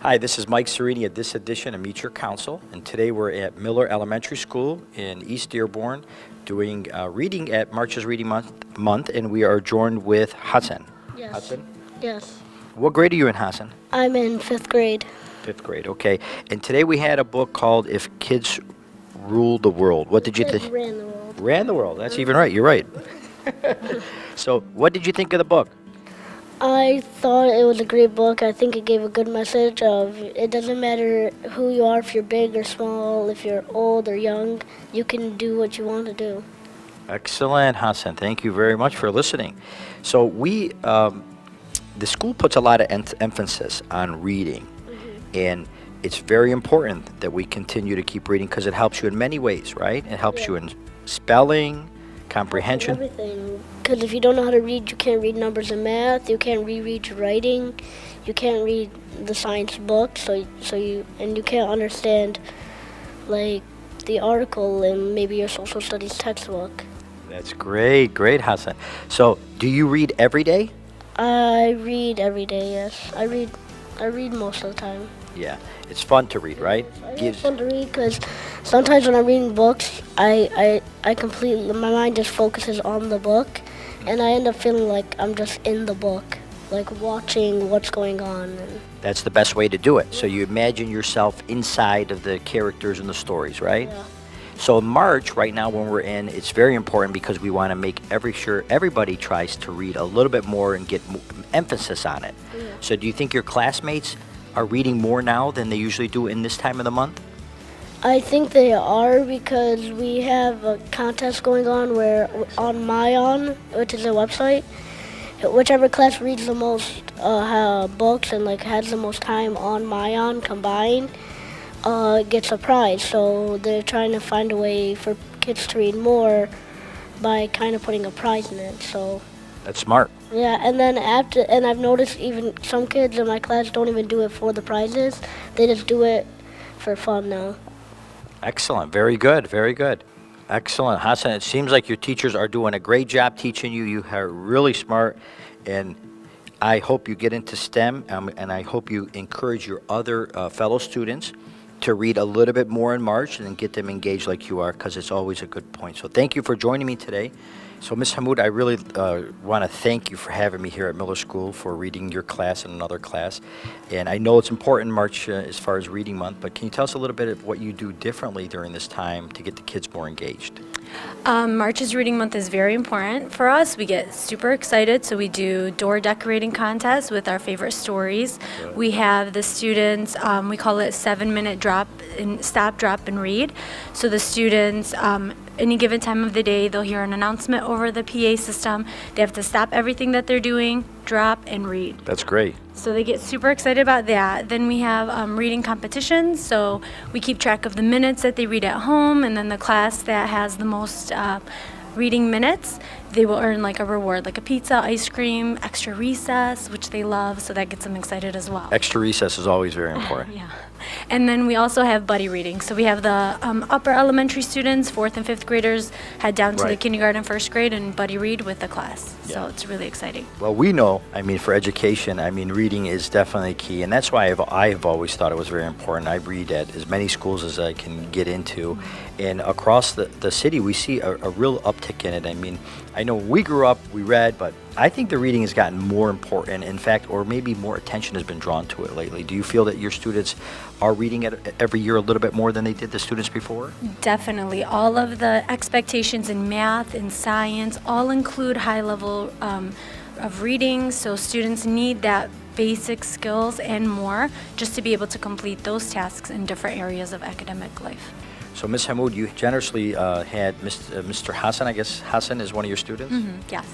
Hi, this is Mike Sareini at this edition of Meet Your Council, and today we're at Miller Elementary School in East Dearborn doing reading at March's Reading Month, and we are joined with Hassan. Yes. Hassan? Yes. What grade are you in, Hassan? I'm in 5th grade. 5th grade, okay. And today we had a book called If Kids Ruled the World. What did you think? Ran the world. Ran the World, that's even right, you're right. So, what did you think of the book? I thought it was a great book. I think it gave a good message of it doesn't matter who you are, if you're big or small, if you're old or young, you can do what you want to do. Excellent, Hassan. Thank you very much for listening. So the school puts a lot of emphasis on reading, and it's very important that we continue to keep reading because it helps you in many ways, right? It helps you in spelling, comprehension. Everything. Because if you don't know how to read, you can't read numbers in math. You can't reread your writing. You can't read the science book. So you can't understand like the article in maybe your social studies textbook. That's great, Hassan. So, do you read every day? I read every day. Yes, I read most of the time. Yeah, it's fun to read, right? It's fun to read because sometimes when I'm reading books, I completely, my mind just focuses on the book, and I end up feeling like I'm just in the book, like watching what's going on. That's the best way to do it. So you imagine yourself inside of the characters and the stories, right? Yeah. So in March, right now when we're in, it's very important because we want to make sure everybody tries to read a little bit more and get emphasis on it. Yeah. So do you think your classmates are reading more now than they usually do in this time of the month? I think they are because we have a contest going on where on Myon, which is a website, whichever class reads the most books and like has the most time on Myon combined gets a prize. So they're trying to find a way for kids to read more by kind of putting a prize in it. So That's smart. yeah, and then I've noticed even some kids in my class don't even do it for the prizes. They just do it for fun now. Excellent. Very good. Excellent. Hassan, it seems like your teachers are doing a great job teaching you. You are really smart, and I hope you get into STEM, and I hope you encourage your other fellow students to read a little bit more in March and then get them engaged like you are, because it's always a good point. So thank you for joining me today. So, Ms. Hamoud, I really want to thank you for having me here at Miller School for reading your class and another class. And I know it's important in March as far as Reading Month, but can you tell us a little bit of what you do differently during this time to get the kids more engaged? March's Reading Month is very important for us. We get super excited, so we do door decorating contests with our favorite stories. Good. We have the students, we call it 7-minute stop, drop, and read. So the students, any given time of the day, they'll hear an announcement over the PA system. They have to stop everything that they're doing, drop, and read. That's great. So they get super excited about that. Then we have reading competitions. So we keep track of the minutes that they read at home, and then the class that has the most reading minutes, they will earn like a reward, like a pizza, ice cream, extra recess, which they love. So that gets them excited as well. Extra recess is always very important. Yeah. And then we also have buddy reading. So we have the upper elementary students, 4th and 5th graders, head down to the Right. kindergarten, 1st grade, and buddy read with the class. Yeah. So it's really exciting. Well, we know, for education, reading is definitely key, and that's why I've always thought it was very important. I read at as many schools as I can get into, and across the city, we see a real uptick in it. I know when we grew up, we read, but I think the reading has gotten more important, in fact, or maybe more attention has been drawn to it lately. Do you feel that your students are reading it every year a little bit more than they did the students before? Definitely. All of the expectations in math and science all include high level of reading, so students need that basic skills and more just to be able to complete those tasks in different areas of academic life. So, Ms. Hamoud, you generously had Mr. Hassan, I guess Hassan is one of your students? Yes.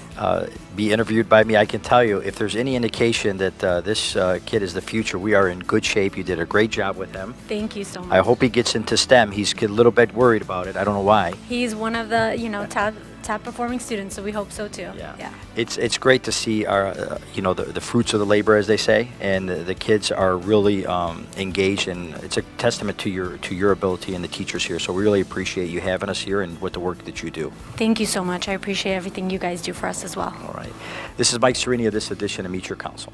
Be interviewed by me. I can tell you, if there's any indication that this kid is the future, we are in good shape. You did a great job with him. Thank you so much. I hope he gets into STEM. He's a little bit worried about it. I don't know why. He's one of the, top performing students, so we hope so too. Yeah. It's great to see our, the fruits of the labor, as they say, and the kids are really engaged, and it's a testament to your ability and the teachers here. So we really appreciate you having us here and with the work that you do. Thank you so much. I appreciate everything you guys do for us as well. All right. This is Mike Sareini of this edition of Meet Your Council.